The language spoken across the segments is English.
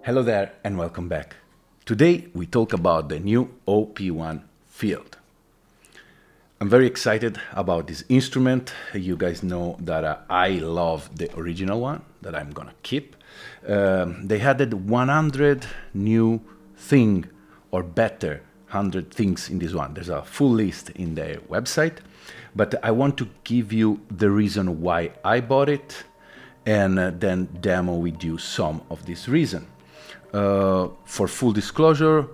Hello there and welcome back. Today we talk about the new OP1-Field. I'm very excited about this instrument. You guys know that I love the original one that I'm gonna keep. They added 100 new thing or better 100 things in this one. There's a full list in their website, but I want to give you the reason why I bought it and then demo with you some of this reason. For full disclosure,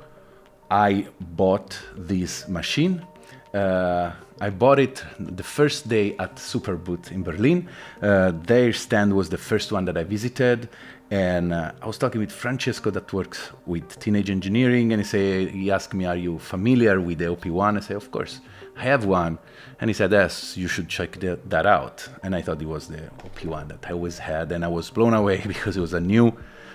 I bought this machine. I bought it the first day at Superboot in Berlin. Their stand was the first one that I visited, and I was talking with Francesco that works with Teenage Engineering, and he asked me, "Are you familiar with the OP1?" I said, "Of course, I have one." And he said, "Yes, you should check that out." And I thought it was the OP1 that I always had, and I was blown away because it was a new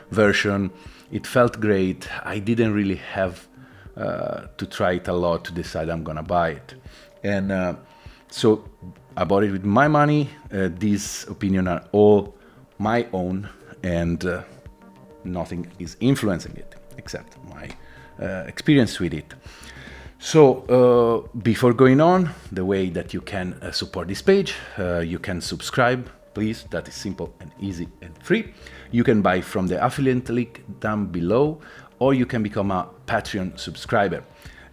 version. It felt great. I didn't really have to try it a lot to decide I'm gonna buy it. And so I bought it with my money. These opinions are all my own, and nothing is influencing it except my experience with it. So before going on, the way that you can support this page, you can subscribe, please. That is simple and easy and free. You can buy from the affiliate link down below, or you can become a Patreon subscriber.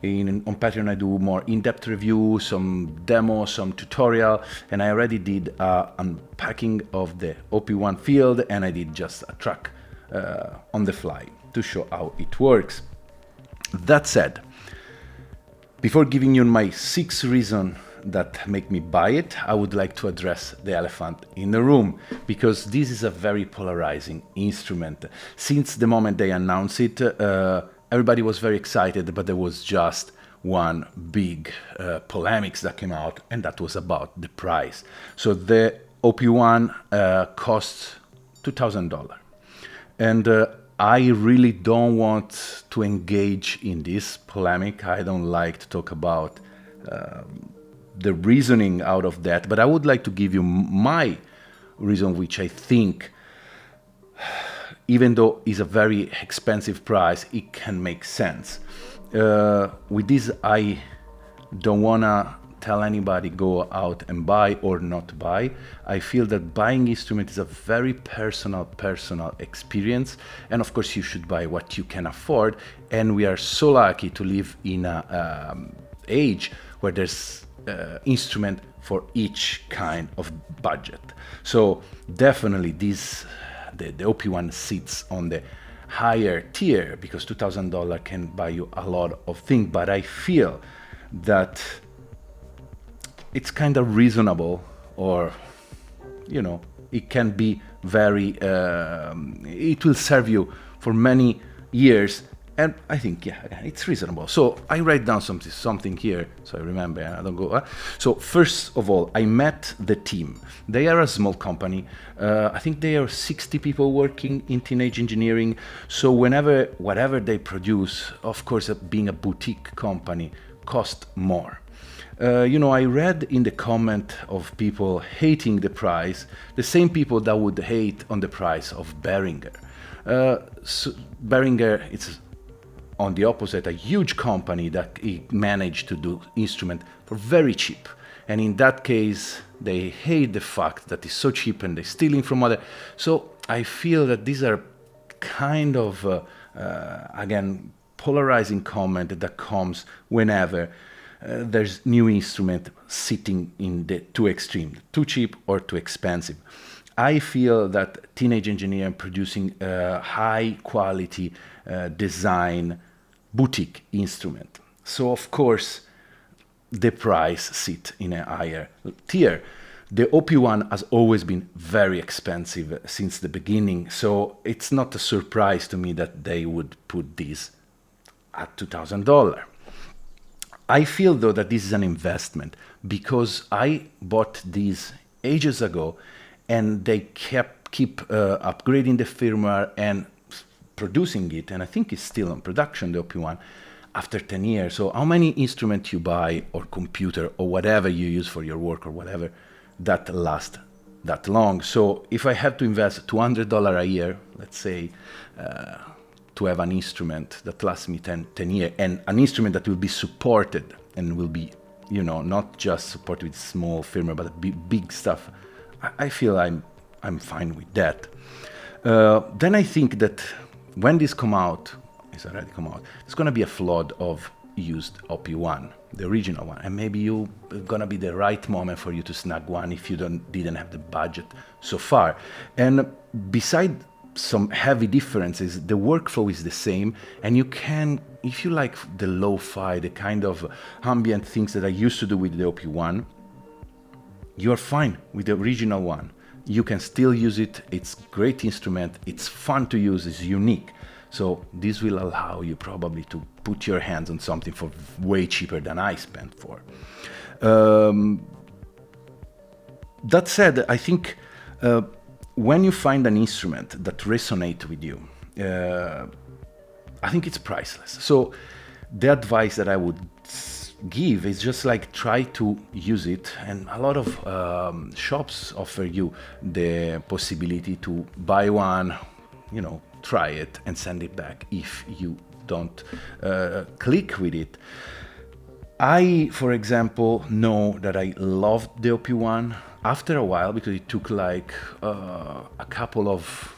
On Patreon, I do more in-depth review, some demos, some tutorial, and I already did unpacking of the OP1-Field, and I did just a track on the fly to show how it works. That said, before giving you my 6 reasons that make me buy it, I would like to address the elephant in the room, because this is a very polarizing instrument. Since the moment they announced it, everybody was very excited, but there was just one big polemics that came out, and that was about the price. So the OP1 costs $2,000, and I really don't want to engage in this polemic. I don't like to talk about the reasoning out of that, but I would like to give you my reason, which I think, even though it's a very expensive price, it can make sense. With this, I don't wanna tell anybody go out and buy or not buy. I feel that buying instrument is a very personal experience, and of course you should buy what you can afford. And we are so lucky to live in a age where there's instrument for each kind of budget. So definitely the OP1 sits on the higher tier, because $2,000 can buy you a lot of things, but I feel that it's kind of reasonable, or it can be very it will serve you for many years, and I think it's reasonable. So I write down something here so I remember, I don't go. So first of all, I met the team. They are a small company. I think they are 60 people working in Teenage Engineering. So whatever they produce, of course, being a boutique company, cost more. I read in the comment of people hating the price, the same people that would hate on the price of Behringer. So Behringer, it's on the opposite, a huge company that managed to do instrument for very cheap. And in that case, they hate the fact that it's so cheap and they're stealing from other. So I feel that these are kind of, again, polarizing comment that comes whenever there's new instrument sitting in the two extreme, too cheap or too expensive. I feel that Teenage Engineering producing a high quality design boutique instrument. So of course the price sit in a higher tier. The OP1 has always been very expensive since the beginning, so it's not a surprise to me that they would put this at $2,000. I feel though that this is an investment, because I bought these ages ago and they keep upgrading the firmware and producing it, and I think it's still on production, the OP1, after 10 years. So how many instruments you buy, or computer, or whatever you use for your work or whatever, that last that long? So if I have to invest $200 a year, let's say to have an instrument that lasts me 10 years, and an instrument that will be supported and will be, you know, not just supported with small firmware, but big stuff. I feel I'm fine with that. Then I think that when this come out, it's already come out, it's gonna be a flood of used OP1, the original one, and maybe you gonna be the right moment for you to snag one if you didn't have the budget so far. And beside some heavy differences, the workflow is the same, and you can, if you like the lo-fi, the kind of ambient things that I used to do with the OP1, you're fine with the original one. You can still use it. It's great instrument. It's fun to use. It's unique. So this will allow you probably to put your hands on something for way cheaper than I spent for. That said, I think when you find an instrument that resonates with you, I think it's priceless. So the advice that I would give is just like try to use it, and a lot of shops offer you the possibility to buy one, you know, try it and send it back if you don't click with it. I, for example, know that I loved the OP1 after a while because it took like a couple of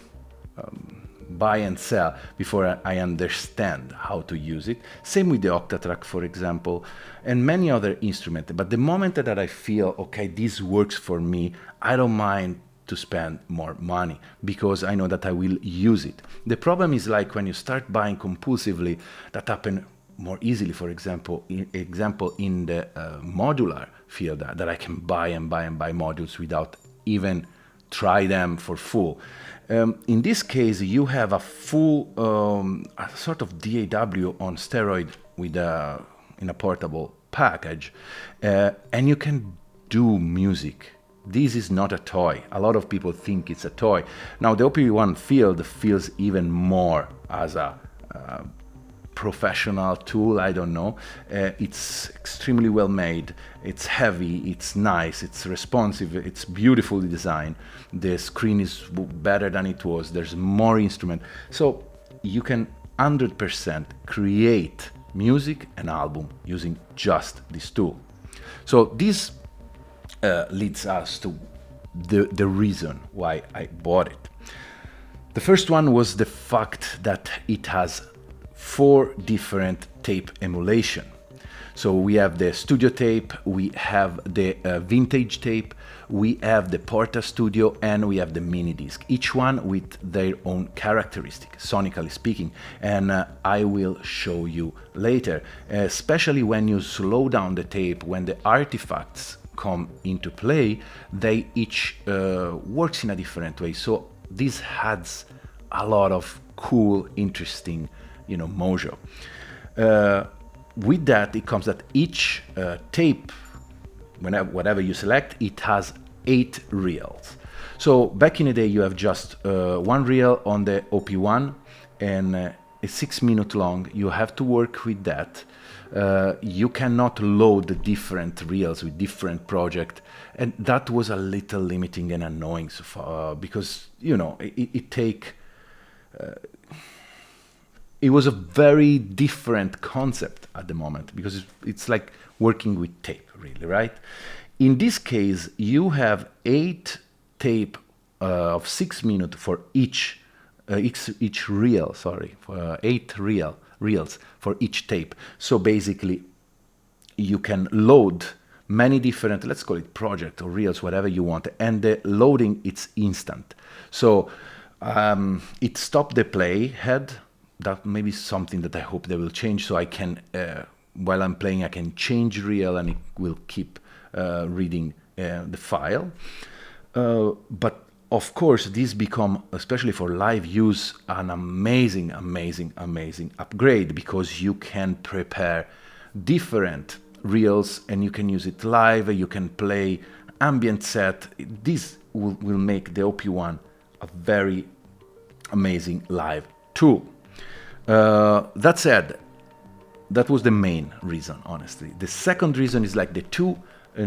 buy and sell before I understand how to use it. Same with the Octatrack, for example, and many other instruments. But the moment that I feel, okay, this works for me, I don't mind to spend more money because I know that I will use it. The problem is like when you start buying compulsively, that happens more easily, for example, in the modular field, that I can buy and buy and buy modules without even try them for full. In this case, you have a full a sort of DAW on steroid with in a portable package, and you can do music. This is not a toy. A lot of people think it's a toy. Now, the OP1-Field feels even more as a professional tool, I don't know. It's extremely well made, it's heavy, it's nice, it's responsive, it's beautifully designed. The screen is better than it was, there's more instrument. So you can 100% create music and album using just this tool. So this leads us to the reason why I bought it. The first one was the fact that it has 4 different tape emulation. So we have the studio tape, we have the vintage tape, we have the Porta Studio, and we have the mini disc, each one with their own characteristic, sonically speaking, and I will show you later, especially when you slow down the tape, when the artifacts come into play, they each works in a different way. So this adds a lot of cool, interesting, you know, mojo. With that, it comes that each tape, whatever you select, it has 8 reels. So back in the day, you have just 1 reel on the OP1, and it's 6 minutes long. You have to work with that. You cannot load different reels with different project, and that was a little limiting and annoying so far, because, you know, it was a very different concept at the moment, because it's like working with tape, really, right? In this case, you have 8 tape of 6 minutes for each reel, for 8 reels for each tape. So basically, you can load many different, let's call it project or reels, whatever you want, and the loading, it's instant. So it stopped the playhead. That may be something that I hope they will change, so I can, while I'm playing, I can change reel and it will keep reading the file. But of course, this become, especially for live use, an amazing, amazing, amazing upgrade, because you can prepare different reels and you can use it live, you can play ambient set. This will make the OP1 a very amazing live tool. That said, that was the main reason, honestly. The second reason is like the 2 the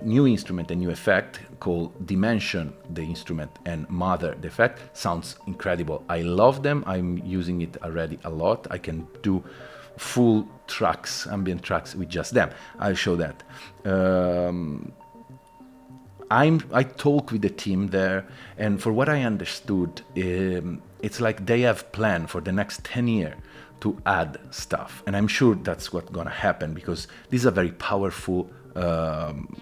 new instrument, a new effect called Dimension, the instrument, and Mother, the effect. Sounds incredible. I love them. I'm using it already a lot. I can do full tracks, ambient tracks with just them. I'll show that. I talk with the team there, and for what I understood, it's like they have planned for the next 10 years to add stuff, and I'm sure that's what's gonna happen, because this is a very powerful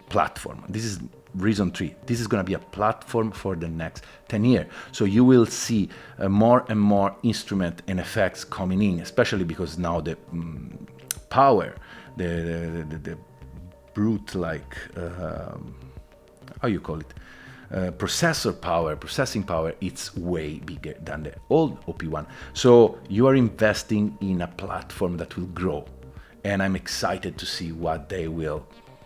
platform. This is reason 3. This is gonna be a platform for the next 10 years. So you will see more and more instrument and effects coming in, especially because now the power, the brute, like how you call it, processing power, it's way bigger than the old OP1. So you are investing in a platform that will grow, and I'm excited to see what they will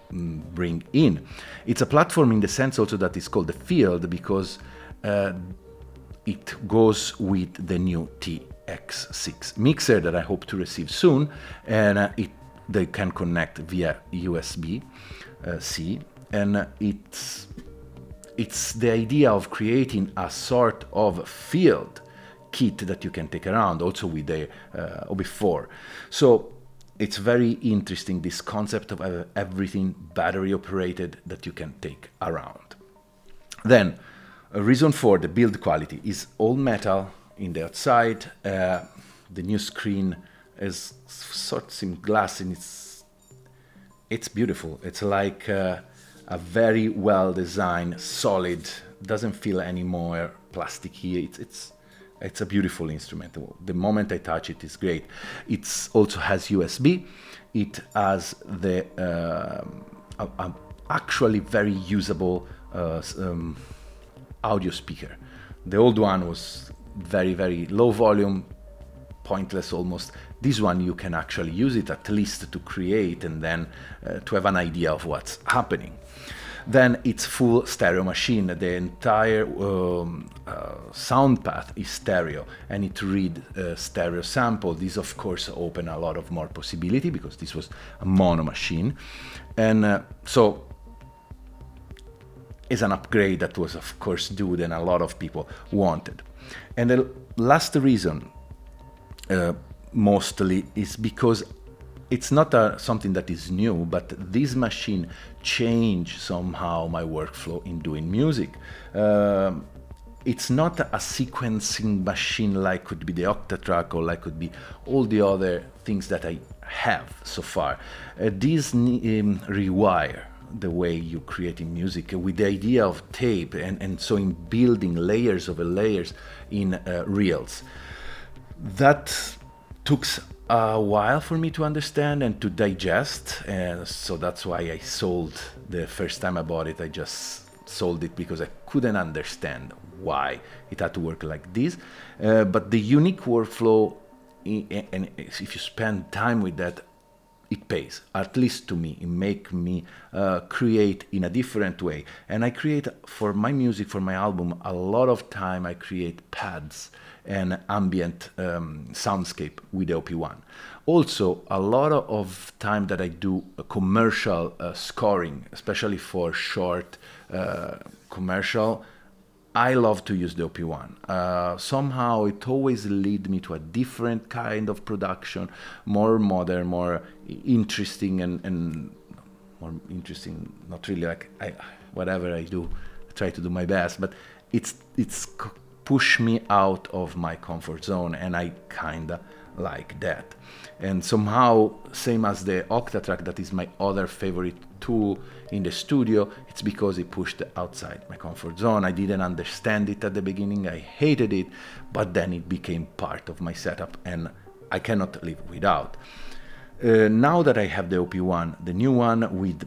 bring in. It's a platform in the sense also that it's called the Field, because it goes with the new TX6 mixer that I hope to receive soon, and they can connect via USB-C, and it's the idea of creating a sort of field kit that you can take around, also with the OP4. So it's very interesting, this concept of everything battery operated that you can take around. Then, reason 4, the build quality is all metal in the outside. The new screen is sort of glass, and it's beautiful. It's like a very well designed, solid, doesn't feel any more plasticky. It's a beautiful instrument. The moment I touch it, it's great. It also has USB. It has the actually very usable audio speaker. The old one was very, very low volume, pointless almost. This one, you can actually use it at least to create, and then to have an idea of what's happening. Then it's full stereo machine. The entire sound path is stereo, and it read stereo sample. This of course open a lot of more possibility, because this was a mono machine, and so is an upgrade that was of course due, and a lot of people wanted. And the last reason mostly is because it's not something that is new, but this machine changed somehow my workflow in doing music. It's not a sequencing machine like could be the Octatrack, or like could be all the other things that I have so far. These rewire the way you creating music with the idea of tape, and so in building layers over layers in reels. That took a while for me to understand and to digest, and so that's why I sold. The first time I bought it, I just sold it because I couldn't understand why it had to work like this. But the unique workflow, and if you spend time with that, it pays, at least to me. It makes me create in a different way. And I create, for my music, for my album, a lot of time I create pads and ambient soundscape with the OP1. Also, a lot of time that I do a commercial scoring, especially for short commercial, I love to use the OP1. Somehow it always leads me to a different kind of production, more modern, more interesting, and more interesting, not really like whatever I do, I try to do my best, but it's push me out of my comfort zone, and I kinda like that. And somehow, same as the Octatrack, that is my other favorite tool in the studio, it's because it pushed outside my comfort zone. I didn't understand it at the beginning, I hated it, but then it became part of my setup, and I cannot live without. Now that I have the OP1, the new one, with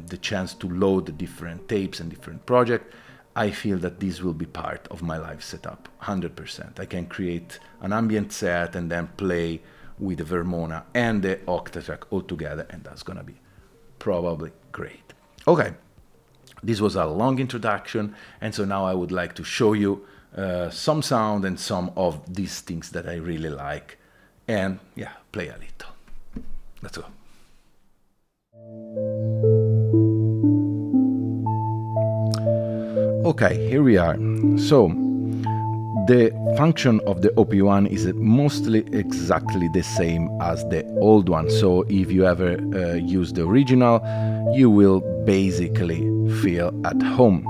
the chance to load different tapes and different projects, I feel that this will be part of my live setup, 100%. I can create an ambient set and then play with the Vermona and the Octatrack all together, and that's gonna be probably great. Okay, this was a long introduction, and so now I would like to show you some sound and some of these things that I really like, and yeah, play a little. Let's go. Okay, here we are. So the function of the OP1 is mostly exactly the same as the old one. So if you ever use the original, you will basically feel at home.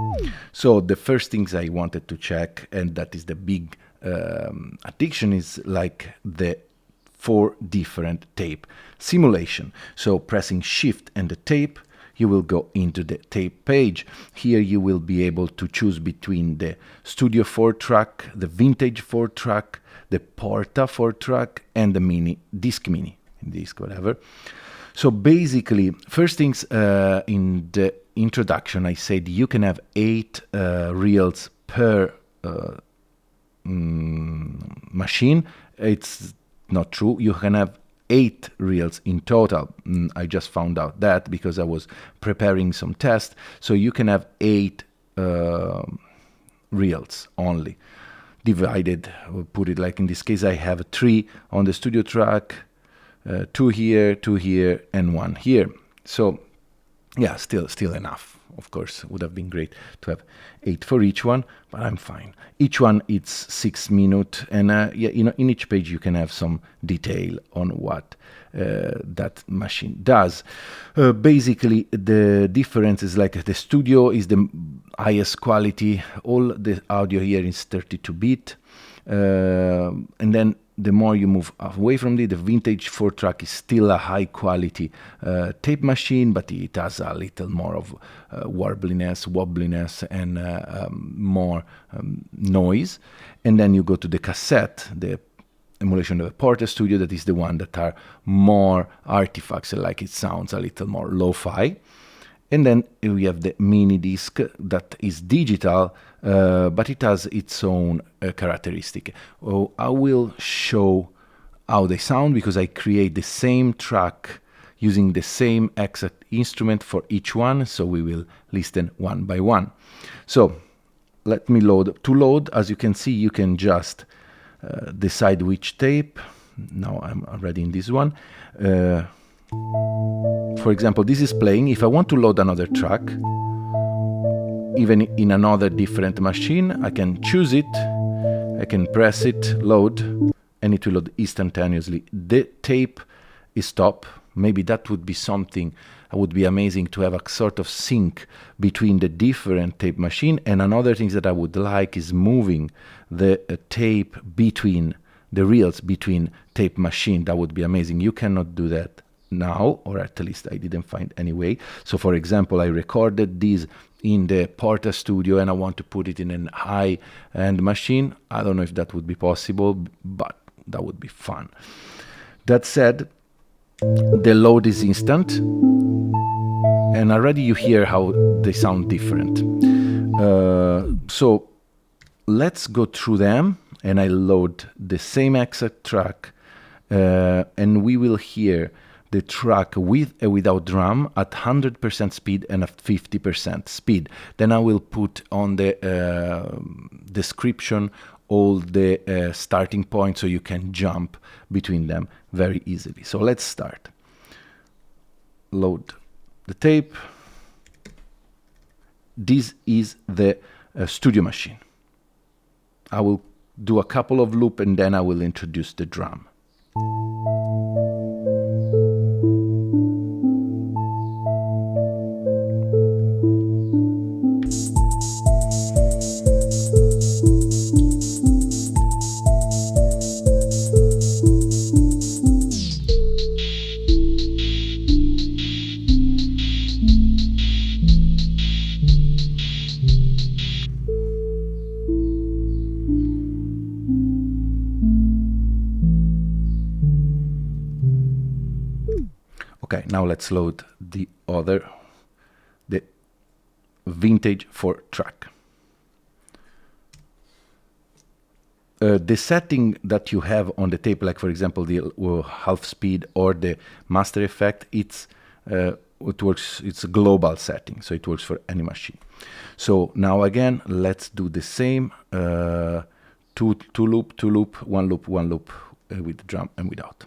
So the first things I wanted to check, and that is the big addiction, is like the 4 different tape simulation. So pressing Shift and the tape, you will go into the tape page. Here you will be able to choose between the Studio 4-track, the Vintage 4-track, the Porta 4-track, and the disc, whatever. So basically, first things, in the introduction, I said you can have 8 reels per machine. It's not true. You can have 8 reels in total. I just found out that because I was preparing some tests. So you can have 8 reels only. Divided, we'll put it like in this case, I have 3 on the studio track, 2 here, 2 here, and 1 here. So yeah, still enough. Of course, would have been great to have 8 for each one, but I'm fine. Each one it's 6 minutes, and yeah, in each page you can have some detail on what that machine does. Basically, the difference is like the studio is the highest quality. All the audio here is 32-bit, and then the more you move away from it, the Vintage 4-track is still a high-quality tape machine, but it has a little more of wobbliness, and more noise. And then you go to the cassette, the emulation of the Porta Studio, that is the one that are more artifacts, like it sounds a little more lo-fi. And then we have the mini disc that is digital, but it has its own characteristic. Oh, I will show how they sound because I create the same track using the same exact instrument for each one. So we will listen one by one. So let me load. To load, as you can see, you can just decide which tape. Now I'm already in this one. For example, this is playing. If I want to load another track, even in another different machine, I can choose it, I can press it, load, and it will load instantaneously. The tape is stopped. Maybe that would be something, would be amazing to have a sort of sync between the different tape machine. And another thing that I would like is moving the tape between the reels between tape machine. That would be amazing. You cannot do that now, or at least I didn't find any way. So for example, I recorded this in the Porta Studio and I want to put it in an high-end machine. I don't know if that would be possible, but that would be fun. That said, the load is instant, and already you hear how they sound different. So let's go through them, and I load the same exact track, and we will hear the track with and without drum at 100% speed and at 50% speed. Then I will put on the description all the starting points so you can jump between them very easily. So let's start. Load the tape. This is the studio machine. I will do a couple of loops and then I will introduce the drum. Okay, now let's load the Vintage 4-track. The setting that you have on the tape, like for example the half speed or the master effect, it's a global setting, so it works for any machine. So now again, let's do the same, two loop, one loop with drum and without.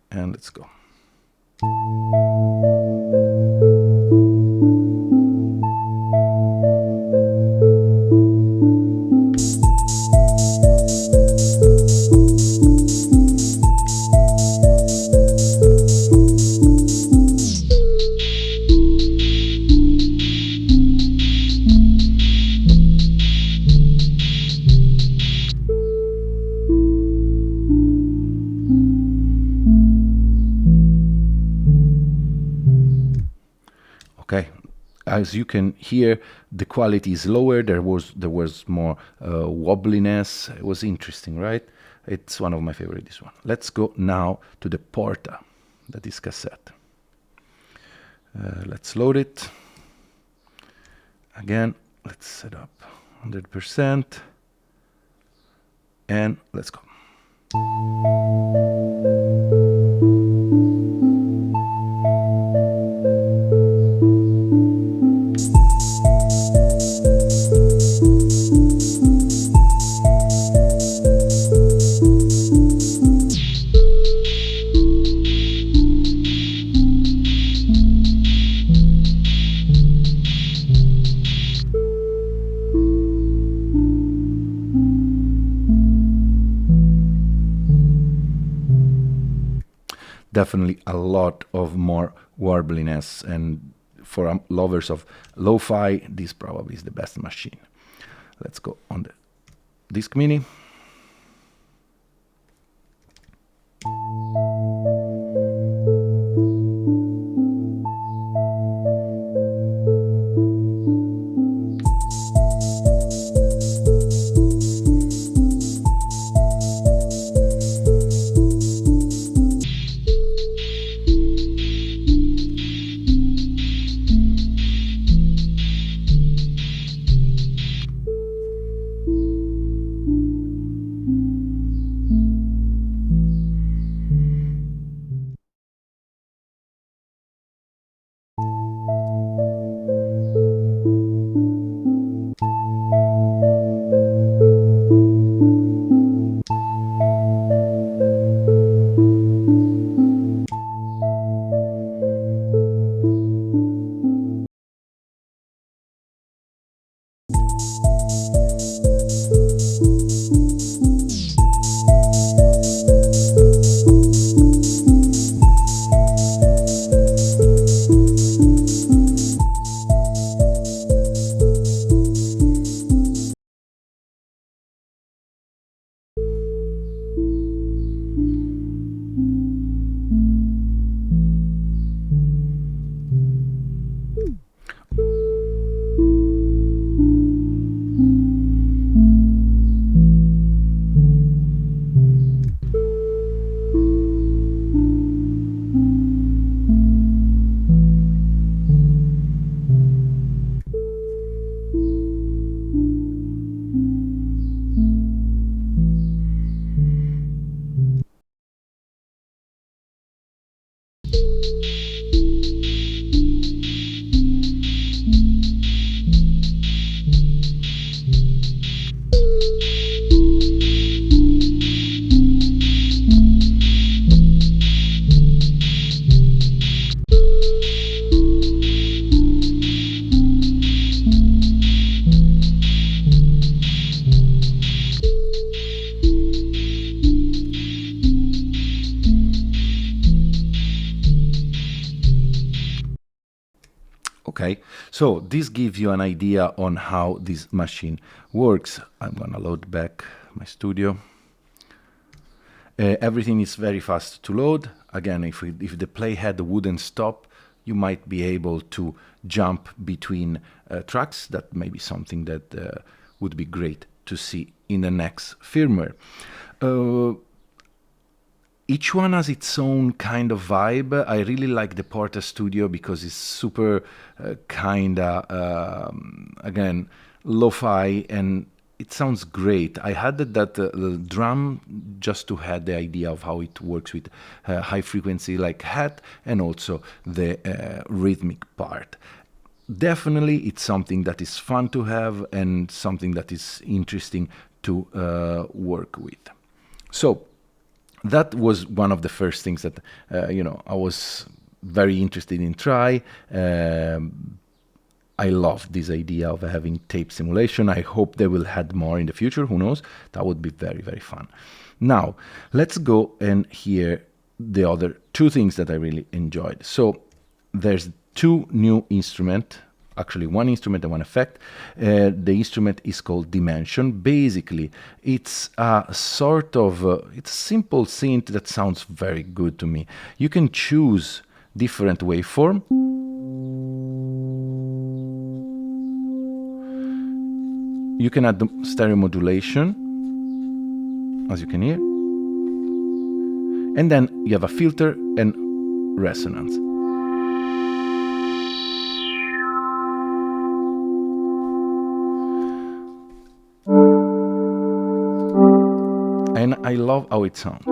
And let's go. as you can hear, the quality is lower. There was more wobbliness. It was interesting, right? It's one of my favorite, this one. Let's go now to the Porta, that is cassette. Let's load it. Again, let's set up 100%. And let's go. Definitely a lot of more warbliness, and for lovers of lo-fi, this probably is the best machine. Let's go on the Disc Mini. Okay, so this gives you an idea on how this machine works. I'm gonna load back my studio. Everything is very fast to load. Again, if the playhead wouldn't stop, you might be able to jump between tracks. That may be something that would be great to see in the next firmware. Each one has its own kind of vibe. I really like the Porta Studio because it's super again, lo-fi, and it sounds great. I had the drum just to have the idea of how it works with high frequency like hat, and also the rhythmic part. Definitely it's something that is fun to have and something that is interesting to work with. So that was one of the first things that I was very interested in try. I love this idea of having tape simulation. I hope they will add more in the future. Who knows? That would be very, very fun. Now, let's go and hear the other two things that I really enjoyed. So there's two new instruments, actually one instrument and one effect. The instrument is called Dimension. Basically, it's a sort of, it's a simple synth that sounds very good to me. You can choose different waveform. You can add the stereo modulation, as you can hear. And then you have a filter and resonance. And I love how it sounds.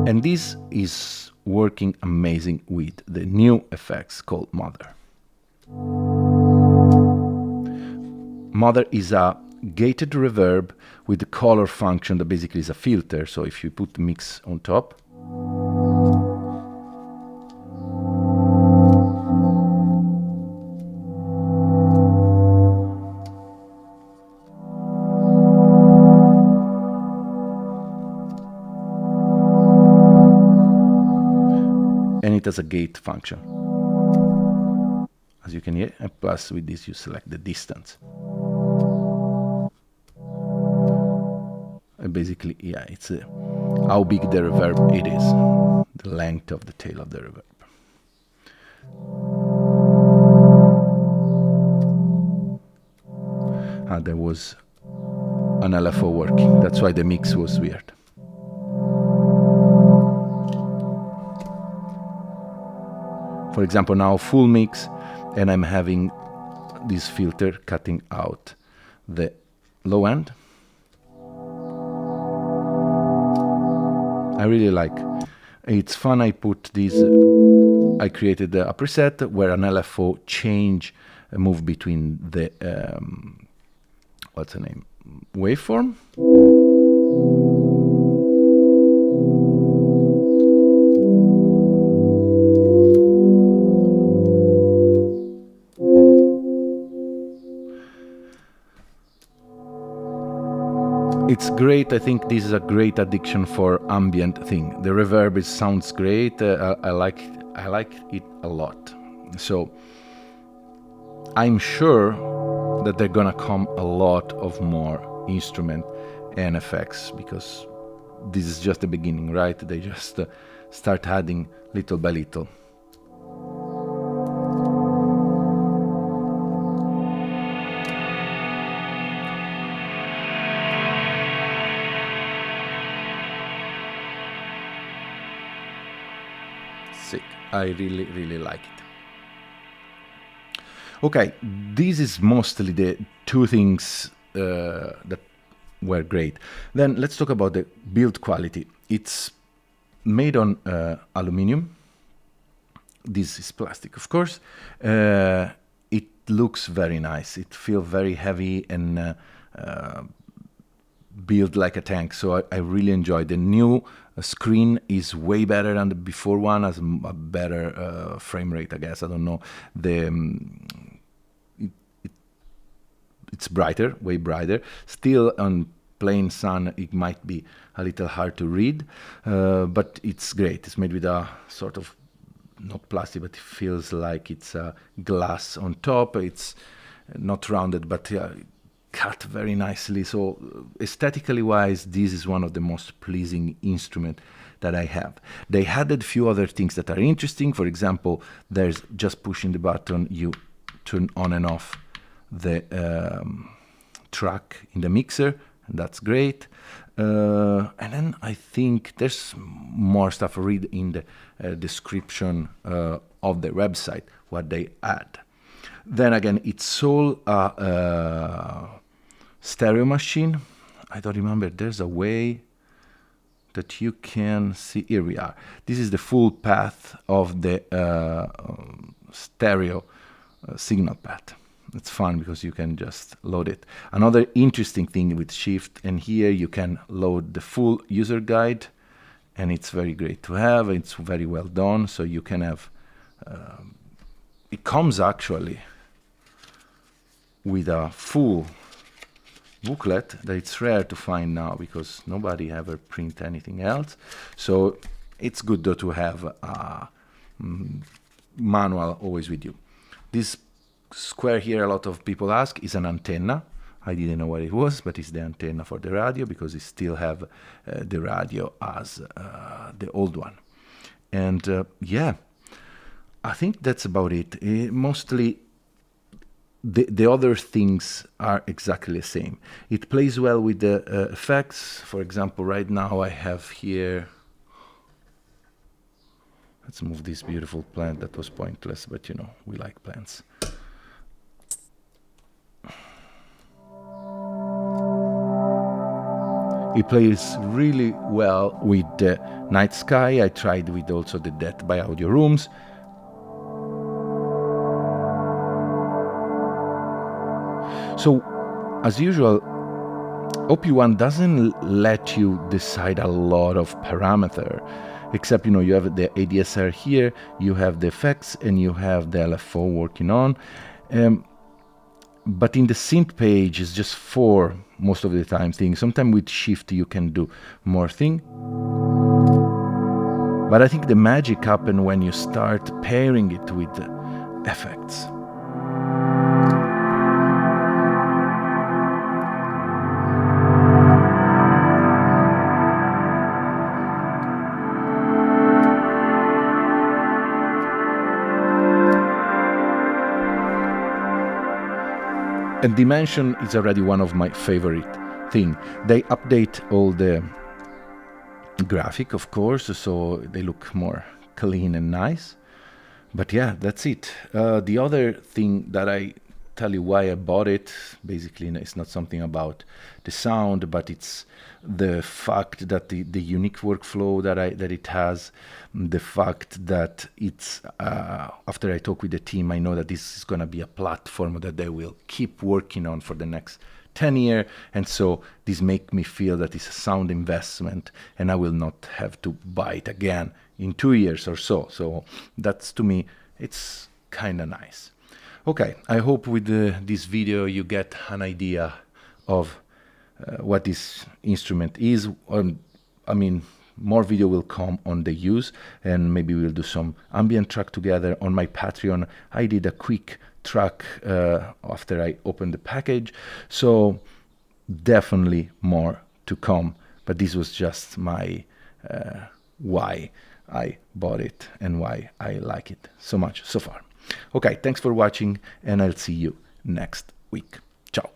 And this is working amazing with the new effects called Mother. Mother is a gated reverb with the color function that basically is a filter. So if you put mix on top, and it has a gate function, as you can hear, and plus with this you select the distance. And basically, yeah, it's how big the reverb it is, the length of the tail of the reverb. There was an LFO working, that's why the mix was weird. For example, now full mix, and I'm having this filter cutting out the low end. I really like. It's fun. I put this. I created a preset where an LFO change move between the what's the name, waveform. It's great. I think this is a great addiction for ambient thing. The reverb sounds great. I like it a lot. So I'm sure that they're gonna come a lot of more instrument and effects, because this is just the beginning, right? They just start adding little by little. Sick. I really like it. Okay, this is mostly the two things that were great. Then let's talk about the build quality. It's made on aluminum. This is plastic, of course. It looks very nice. It feels very heavy and built like a tank. So I really enjoy the new screen. Is way better than the before one, has a better frame rate, I guess. I don't know. It's brighter, way brighter. Still on plain sun, it might be a little hard to read, but it's great. It's made with a sort of, not plastic, but it feels like it's glass on top. It's not rounded, but cut very nicely. So aesthetically wise, this is one of the most pleasing instruments that I have. They added a few other things that are interesting. For example, there's just pushing the button, you turn on and off the track in the mixer, and that's great. And then I think there's more stuff. Read in the description of the website what they add. Then again, it's all a stereo machine. I don't remember. There's a way that you can see. Here we are. This is the full path of the stereo signal path. It's fun because you can just load it. Another interesting thing with Shift, and here you can load the full user guide, and it's very great to have. It's very well done, so you can have. It comes actually with a full booklet that it's rare to find now because nobody ever print anything else. So it's good though to have a manual always with you. This square here, a lot of people ask, is an antenna. I didn't know what it was, but it's the antenna for the radio because it still have the radio as the old one. And yeah, I think that's about it. Mostly the other things are exactly the same. It plays well with the effects. For example, right now I have here, let's move this beautiful plant that was pointless, but you know, we like plants. It plays really well with the night sky. I tried with also the Death by Audio rooms. So, as usual, OP1 doesn't let you decide a lot of parameter, except, you know, you have the ADSR here, you have the effects, and you have the LFO working on. But in the synth page, it's just 4 most of the time things. Sometimes with shift you can do more thing. But I think the magic happens when you start pairing it with effects. And Dimension is already one of my favorite thing. They update all the graphic, of course, so they look more clean and nice. But yeah, that's it. The other thing that I tell you why I bought it, basically it's not something about the sound, but it's the fact that the unique workflow that it has, the fact that it's after I talk with the team, I know that this is going to be a platform that they will keep working on for the next 10 years, and so this make me feel that it's a sound investment and I will not have to buy it again in 2 years or so. So that's, to me, it's kind of nice. Okay, I hope with this video you get an idea of what this instrument is. I mean, more video will come on the use, and maybe we'll do some ambient track together. On my Patreon, I did a quick track after I opened the package, so definitely more to come. But this was just my why I bought it and why I like it so much so far. Okay, thanks for watching, and I'll see you next week. Ciao.